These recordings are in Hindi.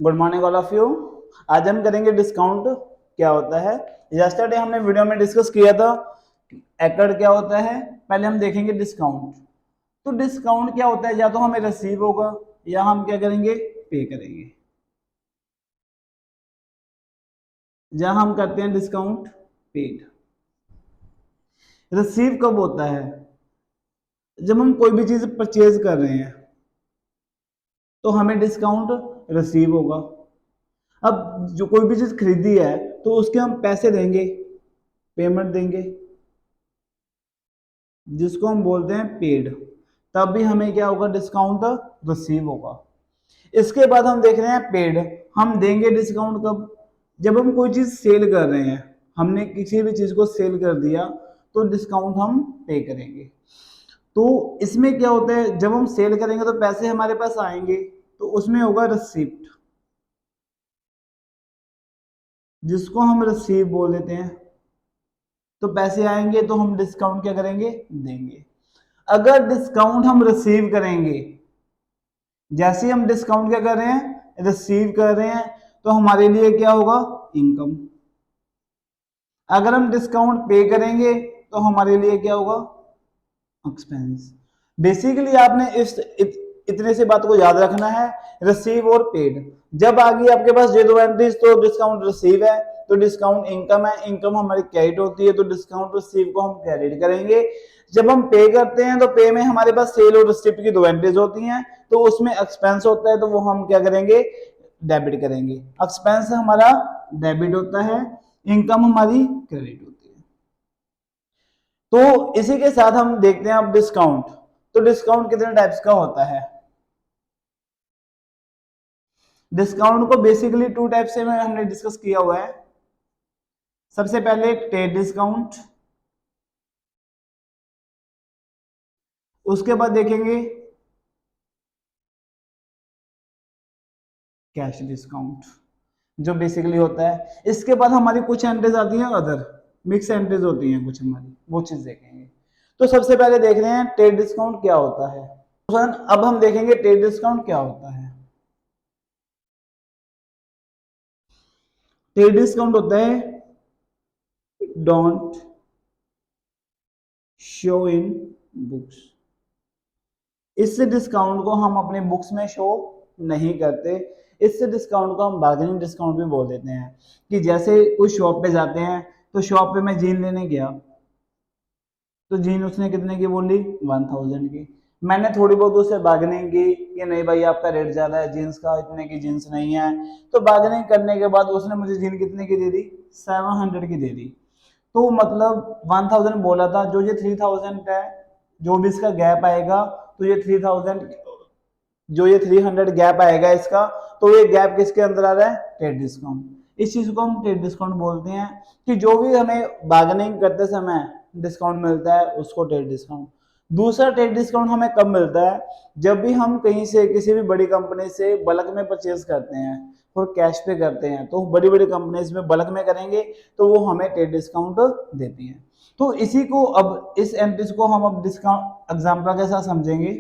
Good morning all of you. आज हम करेंगे डिस्काउंट क्या होता है। यस्टरडे हमने वीडियो में डिस्कस किया था एकड़ क्या होता है। पहले हम देखेंगे डिस्काउंट। तो डिस्काउंट क्या होता है, या तो हमें रिसीव होगा या हम क्या करेंगे, पे करेंगे। जहां हम करते हैं डिस्काउंट पेड। रिसीव कब होता है, जब हम कोई भी चीज परचेज कर रहे हैं तो हमें डिस्काउंट रिसीव होगा। अब जो कोई भी चीज खरीदी है तो उसके हम पैसे देंगे, पेमेंट देंगे, जिसको हम बोलते हैं पेड। तब भी हमें क्या होगा, डिस्काउंट रिसीव होगा। इसके बाद हम देख रहे हैं पेड। हम देंगे डिस्काउंट कब, जब हम कोई चीज सेल कर रहे हैं, हमने किसी भी चीज को सेल कर दिया तो डिस्काउंट हम पे करेंगे। तो इसमें क्या होता है, जब हम सेल करेंगे तो पैसे हमारे पास आएंगे, तो उसमें होगा रिसिप्ट, जिसको हम रिसीव बोल देते हैं। तो पैसे आएंगे तो हम डिस्काउंट क्या करेंगे, देंगे। अगर डिस्काउंट हम रिसीव करेंगे, जैसे हम डिस्काउंट क्या कर रहे हैं, रिसीव कर रहे हैं, तो हमारे लिए क्या होगा, इनकम। अगर हम डिस्काउंट पे करेंगे तो हमारे लिए क्या होगा, एक्सपेंस। बेसिकली आपने इतने से बात को याद रखना है, रिसीव और पेड। जब आ गई आपके पास ये दो एंट्रीज, तो डिस्काउंट रिसीव है तो डिस्काउंट इनकम है, इनकम हमारी क्रेडिट होती है तो डिस्काउंट रिसीव को हम क्रेडिट करेंगे। जब हम पे करते हैं तो पे में हमारे पास सेल और रिसिप्ट की दो एंट्रीज होती हैं, तो उसमें एक्सपेंस होता है तो वो हम क्या करेंगे, डेबिट करेंगे। एक्सपेंस हमारा डेबिट होता है, इनकम हमारी क्रेडिट होती है। तो इसी के साथ हम देखते हैं अब डिस्काउंट। तो डिस्काउंट कितने टाइप्स का होता है। डिस्काउंट को बेसिकली टू टाइप से हमने डिस्कस किया हुआ है। सबसे पहले ट्रेड डिस्काउंट, उसके बाद देखेंगे कैश डिस्काउंट, जो बेसिकली होता है। इसके बाद हमारी कुछ एंट्रीज आती हैं अदर, मिक्स एंट्रीज होती हैं कुछ हमारी, वो चीज देखेंगे। तो सबसे पहले देख रहे हैं ट्रेड डिस्काउंट क्या होता है। अब हम देखेंगे ट्रेड डिस्काउंट क्या होता है। ट्रेड डिस्काउंट होता है डोंट शो इन बुक्स। इस डिस्काउंट को हम अपने बुक्स में शो नहीं करते। इस डिस्काउंट को हम बार्गेनिंग डिस्काउंट भी बोल देते हैं। कि जैसे कोई शॉप पे जाते हैं, तो शॉप पे मैं जीन लेने गया, तो जीन उसने कितने की बोली, 1000 की। मैंने थोड़ी बहुत उससे बार्गेनिंग की कि नहीं भाई आपका रेट ज्यादा है जीन्स का, इतने की जीन्स नहीं है। तो बार्गेनिंग करने के बाद उसने मुझे जीन कितने की दे दी, 700 की दे दी। तो मतलब 1000 बोला था, जो ये 3000 है, जो भी इसका गैप आएगा, तो ये 3000, जो ये 300 गैप आएगा इसका, तो ये गैप किसके अंदर आ रहा है, ट्रेड डिस्काउंट। इस चीज को हम ट्रेड डिस्काउंट बोलते हैं। कि जो भी हमें बार्गेनिंग करते समय डिस्काउंट मिलता है उसको ट्रेड डिस्काउंट। दूसरा ट्रेड डिस्काउंट हमें कब मिलता है, जब भी हम कहीं से किसी भी बड़ी कंपनी से बल्क में परचेज करते हैं और कैश पे करते हैं, तो बड़ी बड़ी कंपनीज में बल्क में करेंगे तो वो हमें ट्रेड डिस्काउंट देती हैं। तो इसी को अब इस एंट्रीज को हम अब डिस्काउंट एग्जाम्पल के साथ समझेंगे।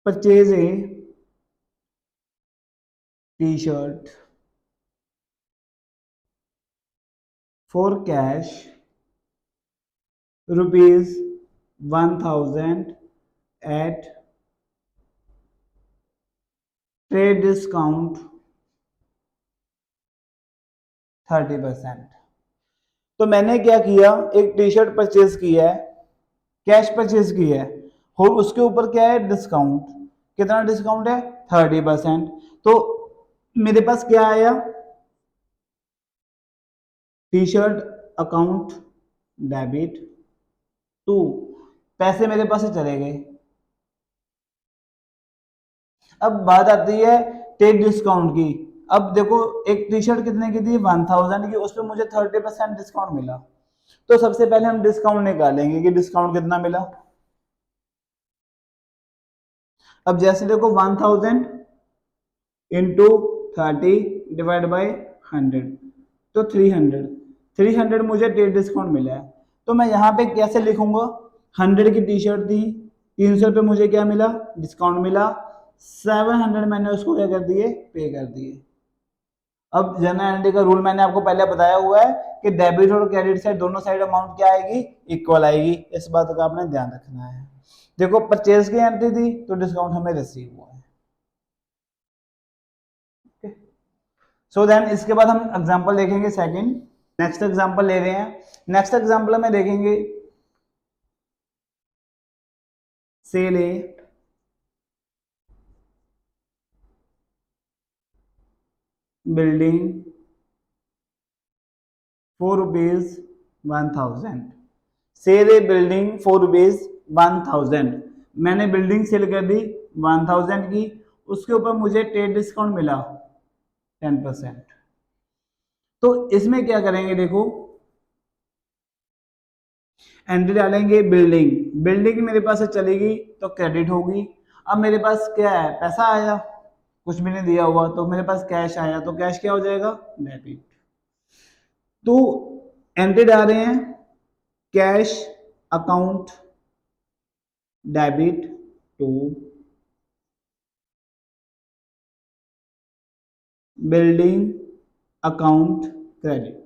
Purchase A T shirt for cash ₹1000 at trade discount 30%। तो मैंने क्या किया, एक टी शर्ट परचेज किया है, कैश परचेज किया है, और उसके ऊपर क्या है, डिस्काउंट। कितना डिस्काउंट है, 30%। तो मेरे पास क्या आया, T shirt account debit to, पैसे मेरे पास से चले गए। अब बात आती है ट्रेड डिस्काउंट की। अब देखो एक टी शर्ट कितने की थी, 1000 की, उस पर मुझे 30% डिस्काउंट मिला। तो सबसे पहले हम डिस्काउंट निकालेंगे कि डिस्काउंट कितना मिला। अब जैसे देखो 1000 इंटू 30 डिवाइड बाई 100, तो 300। 300 मुझे ट्रेड डिस्काउंट मिला है। तो मैं यहाँ पे कैसे लिखूंगा, 100 की टी शर्ट थी, 300 रुपये मुझे क्या मिला, डिस्काउंट मिला। 700 मैंने उसको क्या कर दिए, पे कर दिए। अब जनरल एंट्री का रूल मैंने आपको पहले बताया हुआ है कि डेबिट और क्रेडिट साइड दोनों साइड अमाउंट क्या आएगी, इक्वल आएगी। इस बात का आपने ध्यान रखना है। देखो परचेज की एंट्री थी तो डिस्काउंट हमें रिसीव हुआ है। सो देन इसके बाद हम एग्जांपल देखेंगे सेकंड। नेक्स्ट एग्जांपल ले रहे हैं। नेक्स्ट एग्जांपल में देखेंगे cell a building ₹4 cell a building ₹4 मैंने बिल्डिंग सेल कर दी 1000 की, उसके ऊपर मुझे ट्रेड डिस्काउंट मिला 10%। तो इसमें क्या करेंगे, देखो एंट्री डालेंगे बिल्डिंग, बिल्डिंग मेरे पास से चलेगी तो क्रेडिट होगी। अब मेरे पास क्या है, पैसा आया, कुछ भी नहीं दिया हुआ, तो मेरे पास कैश आया, तो कैश क्या हो जाएगा, डेबिट। तो एंट्री डाल रहे हैं cash account debit to building account credit.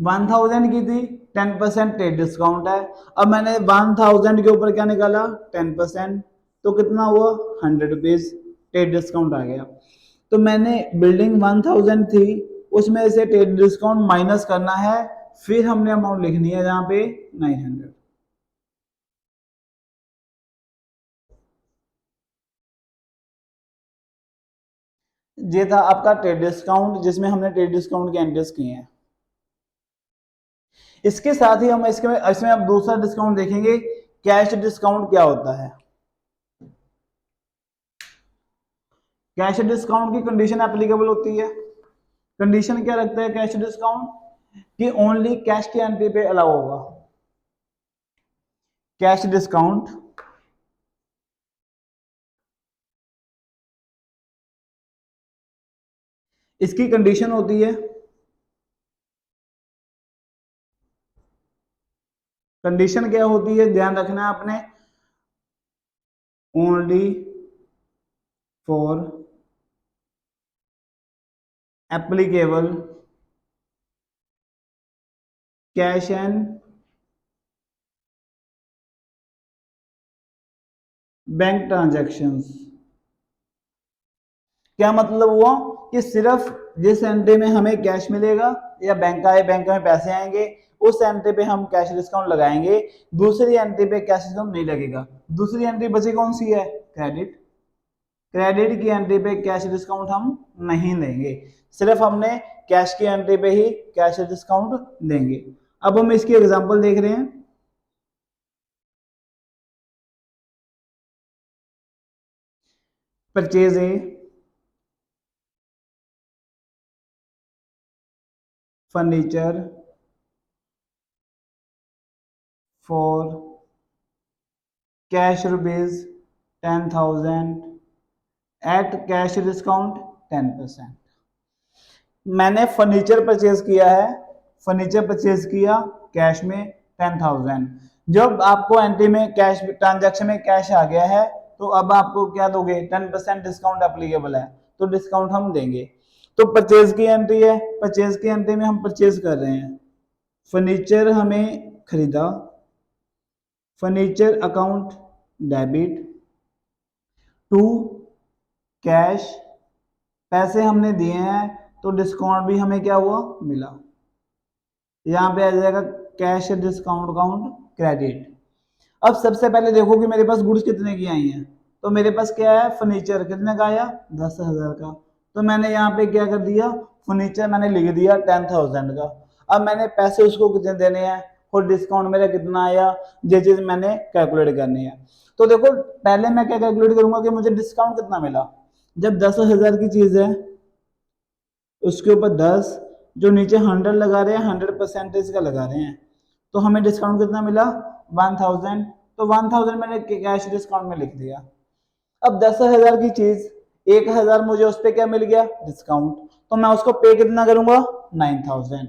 1000 की थी, 10% ट्रेड डिस्काउंट है। अब मैंने 1000 के ऊपर क्या निकाला, 10%, तो कितना हुआ, ₹100 ट्रेड डिस्काउंट आ गया। तो मैंने बिल्डिंग 1000 थी, उसमें से ट्रेड डिस्काउंट माइनस करना है, फिर हमने अमाउंट लिखनी है जहां पे 900। ये था आपका ट्रेड डिस्काउंट, जिसमें हमने ट्रेड डिस्काउंट के एंट्रीज किए हैं। इसके साथ ही हम इसमें अब दूसरा डिस्काउंट देखेंगे, कैश डिस्काउंट क्या होता है। कैश डिस्काउंट की कंडीशन एप्लीकेबल होती है। कंडीशन क्या रखता है कैश डिस्काउंट, कि ओनली कैश की एंट्री पे अलाउ होगा। कैश डिस्काउंट इसकी कंडीशन होती है, कंडीशन क्या होती है ध्यान रखना है आपने, only for applicable cash and bank transactions. क्या मतलब हुआ कि सिर्फ जिस एंट्री में हमें कैश मिलेगा या बैंक में पैसे आएंगे, उस एंट्री पे हम कैश डिस्काउंट लगाएंगे, दूसरी एंट्री पे कैश डिस्काउंट नहीं लगेगा। दूसरी एंट्री बची कौन सी है, क्रेडिट। क्रेडिट की एंट्री पे कैश डिस्काउंट हम नहीं देंगे, सिर्फ हमने कैश की एंट्री पे ही कैश डिस्काउंट देंगे। अब हम इसकी एग्जांपल देख रहे हैं। Purchase a furniture for cash ₹10,000 at cash discount 10%। मैंने फर्नीचर परचेज किया है, फर्नीचर परचेज किया कैश में 10,000। जब आपको एंट्री में कैश ट्रांजैक्शन में कैश आ गया है, तो अब आपको क्या दोगे, 10% डिस्काउंट एप्लीकेबल है, तो डिस्काउंट हम देंगे। तो परचेज की एंट्री है, परचेज की एंट्री में हम परचेज कर रहे हैं, फर्नीचर हमें खरीदा, furniture account debit to cash, पैसे हमने दिए हैं, तो डिस्काउंट भी हमें क्या हुआ, मिला। यहाँ पे आ जाएगा कैश डिस्काउंट अकाउंट क्रेडिट। अब सबसे पहले देखो कि मेरे पास गुड्स कितने की आई हैं, तो मेरे पास क्या है, फर्नीचर कितने का आया, 10,000 का। तो मैंने यहाँ पे क्या कर दिया, फर्नीचर मैंने लिख दिया 10,000 का। अब मैंने पैसे उसको कितने देने हैं और डिस्काउंट मेरा कितना आया, ये चीज मैंने कैलकुलेट करनी है। तो देखो पहले मैं क्या कैलकुलेट करूंगा कि मुझे डिस्काउंट कितना मिला। जब 10,000 की चीज है, उसके ऊपर 10, जो नीचे 100 लगा रहे हैं, 100% का लगा रहे हैं, तो हमें डिस्काउंट कितना मिला, 1000। तो 1000 मैंने कैश डिस्काउंट में लिख दिया। अब 10,000 की चीज 1,000 मुझे उस पर क्या मिल गया, डिस्काउंट, तो मैं उसको पे कितना करूंगा, 9,000।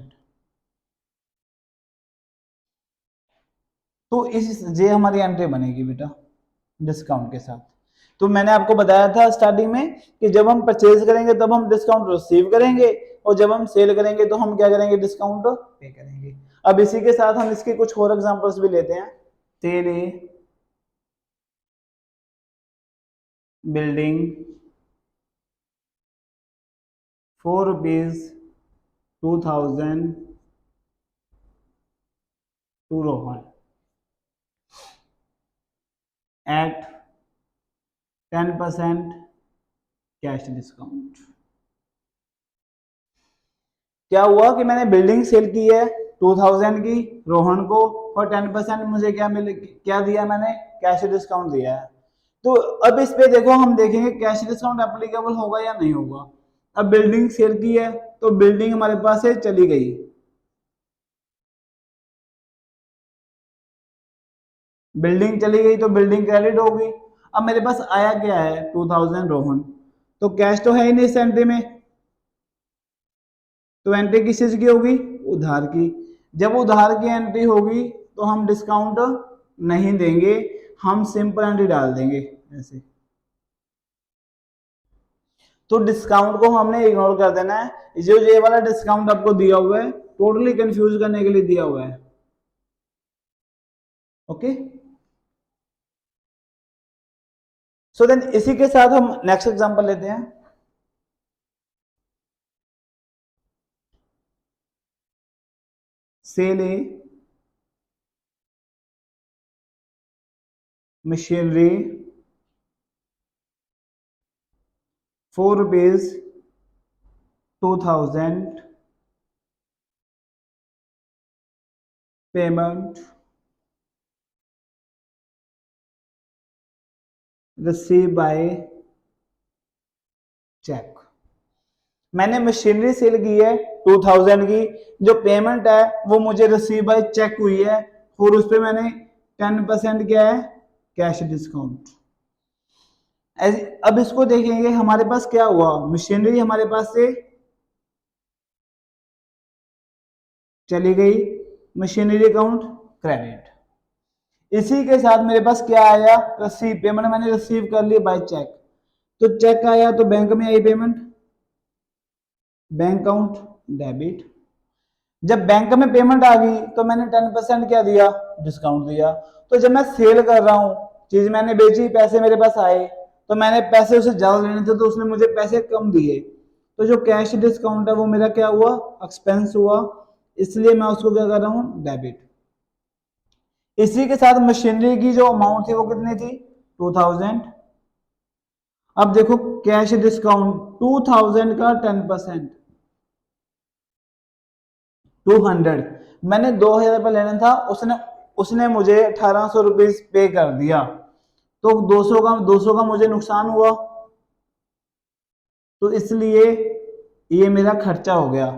तो इस ये हमारी एंट्री बनेगी बेटा डिस्काउंट के साथ। तो मैंने आपको बताया था स्टार्टिंग में कि जब हम परचेज करेंगे तब हम डिस्काउंट रिसीव करेंगे, और जब हम सेल करेंगे तो हम क्या करेंगे, डिस्काउंट पे करेंगे। अब इसी के साथ हम इसके कुछ और एग्जांपल्स भी लेते हैं। Sell a building ₹4 to Rohan at 10% cash discount. क्या हुआ कि मैंने बिल्डिंग सेल की है 2000 की रोहन को, और 10% मुझे क्या दिया मैंने, कैश डिस्काउंट दिया है। तो अब इस पे देखो हम देखेंगे कैश डिस्काउंट एप्लीकेबल होगा या नहीं होगा। अब बिल्डिंग सेल की है तो बिल्डिंग हमारे पास से चली गई, बिल्डिंग चली गई तो बिल्डिंग क्रेडिट होगी। अब मेरे पास आया क्या है 2000 रोहन, तो कैश तो है ही नहीं इस एंट्री में, तो एंट्री किस चीज की होगी, उधार की। जब उधार की एंट्री होगी तो हम डिस्काउंट नहीं देंगे, हम सिंपल एंट्री डाल देंगे ऐसे। तो डिस्काउंट को हमने इग्नोर कर देना है, जो ये वाला डिस्काउंट आपको दिया हुआ है टोटली कंफ्यूज करने के लिए दिया हुआ है। ओके, सो देन इसी के साथ हम नेक्स्ट एग्जांपल लेते हैं। Sell a machinery ₹4 payment receive by cheque. मैंने मशीनरी सेल की है 2000 की, जो पेमेंट है वो मुझे रिसीव बाय चेक हुई है, और उस पर मैंने 10% क्या है, कैश डिस्काउंट। अब इसको देखेंगे हमारे पास क्या हुआ, मशीनरी हमारे पास से चली गई, मशीनरी अकाउंट क्रेडिट। इसी के साथ मेरे पास क्या आया, रिसीव पेमेंट मैंने रिसीव कर ली बाय चेक, तो चेक आया तो बैंक में आई पेमेंट, बैंक अकाउंट डेबिट। जब बैंक में पेमेंट आ गई तो मैंने 10% क्या दिया, डिस्काउंट दिया। तो जब मैं सेल कर रहा हूँ, चीज मैंने बेची, पैसे मेरे पास आए, तो मैंने पैसे उसे ज्यादा लेने थे तो उसने मुझे पैसे कम दिए, तो जो कैश डिस्काउंट है वो मेरा क्या हुआ, एक्सपेंस हुआ, इसलिए मैं उसको क्या कर रहा हूँ, डेबिट। इसी के साथ मशीनरी की जो अमाउंट थी वो कितनी थी, 2000। अब देखो कैश डिस्काउंट 2000 का 10%, 200, मैंने 2000 रुपये लेना था, उसने उसने मुझे 1800 रुपीज पे कर दिया, तो 200 का मुझे नुकसान हुआ, तो इसलिए ये मेरा खर्चा हो गया,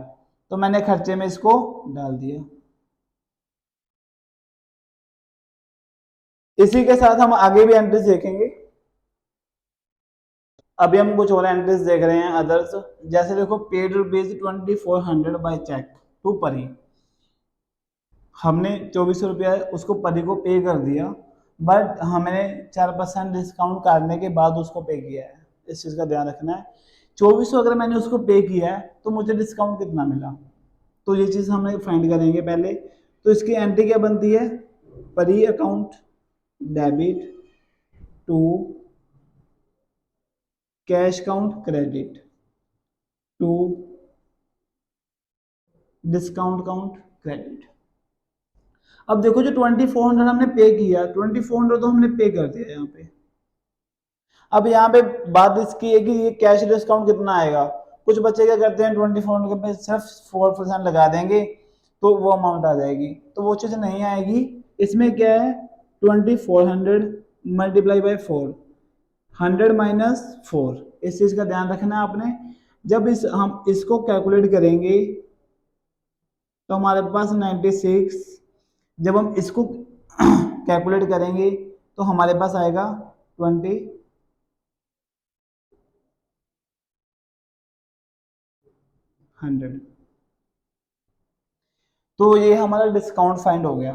तो मैंने खर्चे में इसको डाल दिया। इसी के साथ हम आगे भी एंट्रीज देखेंगे। अभी हम कुछ और एंट्रीज देख रहे हैं अदर्स। जैसे देखो पेड ₹2400 बाय चेक टू परी, हमने 2400 रुपया उसको परी को पे कर दिया, बट हमने 4% डिस्काउंट काटने के बाद उसको पे किया है, इस चीज का ध्यान रखना है। 2400 अगर मैंने उसको पे किया है तो मुझे डिस्काउंट कितना मिला, तो ये चीज हमें फाइंड करेंगे पहले। तो इसकी एंट्री क्या बनती है, परी account debit to cash count credit to discount count credit. अब देखो जो 2400 हमने पे किया, 2400 तो हमने पे कर दिया यहाँ पे। अब यहाँ पे बात इसकी है कि ये कैश डिस्काउंट कितना आएगा। कुछ बच्चे क्या करते हैं 2400 के पे सिर्फ 4% लगा देंगे, तो वो अमाउंट आ जाएगी, तो वो चीज नहीं आएगी। इसमें क्या है, 2400 मल्टीप्लाई बाई 4, 100 - 4, इस चीज का ध्यान रखना है आपने। जब हम इसको कैलकुलेट करेंगे तो हमारे पास 96, जब हम इसको कैलकुलेट करेंगे तो हमारे पास आएगा 20, 100। तो ये हमारा डिस्काउंट फाइंड हो गया।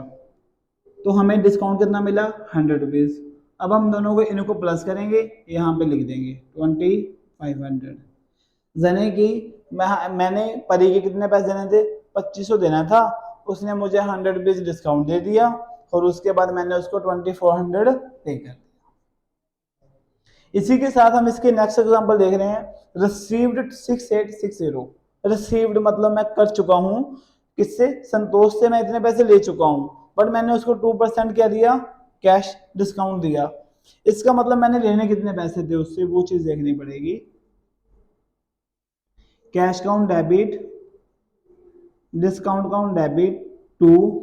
तो हमें डिस्काउंट कितना मिला 100 रुपीज़। अब हम दोनों को इनको प्लस करेंगे, यहाँ पे लिख देंगे 2500। यानी कि मैंने परी के कितने पैसे देने थे, 2500 देना था, उसने मुझे 100 रुपीज़ डिस्काउंट दे दिया और उसके बाद मैंने उसको 2400 पे कर दिया। इसी के साथ हम इसके नेक्स्ट एग्जांपल देख रहे हैं, रिसीव्ड 6860। रिसीव्ड मतलब मैं कर चुका हूं, किससे, संतोष से मैं इतने पैसे ले चुका हूं, बट मैंने उसको 2% क्या दिया, कैश डिस्काउंट दिया। इसका मतलब मैंने लेने कितने पैसे थे उससे, वो चीज देखनी पड़ेगी। Cash count debit, discount count debit to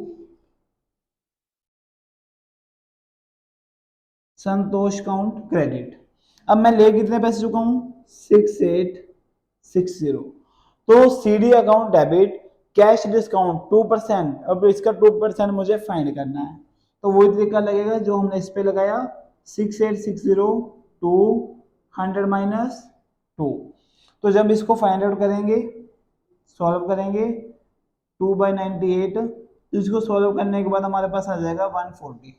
Santosh count credit. अब मैं ले कितने पैसे चुका हूं, 6860। तो CD account debit, cash discount 2%, अब इसका 2% मुझे फाइंड करना है। तो वही तरीका लगेगा जो हमने इस पे लगाया, 6860 टू 100 माइनस 2। तो जब इसको फाइंड आउट करेंगे, सॉल्व करेंगे, 2/98, इसको सॉल्व करने के बाद हमारे पास आ जाएगा 140।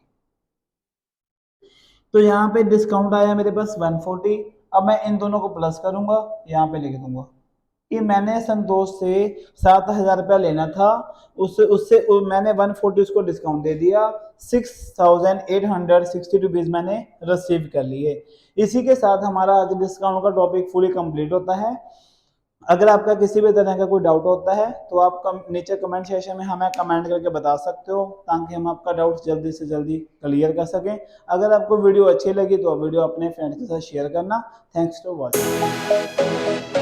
तो यहाँ पे डिस्काउंट आया मेरे पास 140। अब मैं इन दोनों को प्लस करूंगा, यहाँ पे लिख दूंगा कि मैंने संतोष से 7000 रुपया लेना था, उससे उससे मैंने 140 उसको डिस्काउंट दे दिया, 6860 रुपीज मैंने रिसीव कर लिए। इसी के साथ हमारा आज डिस्काउंट का टॉपिक फुली कंप्लीट होता है। अगर आपका किसी भी तरह का कोई डाउट होता है तो आप नीचे कमेंट सेक्शन में हमें कमेंट करके बता सकते हो, ताकि हम आपका डाउट जल्दी से जल्दी क्लियर कर सकें। अगर आपको वीडियो अच्छी लगी तो वीडियो अपने फ्रेंड्स के साथ शेयर करना। Thanks for watching.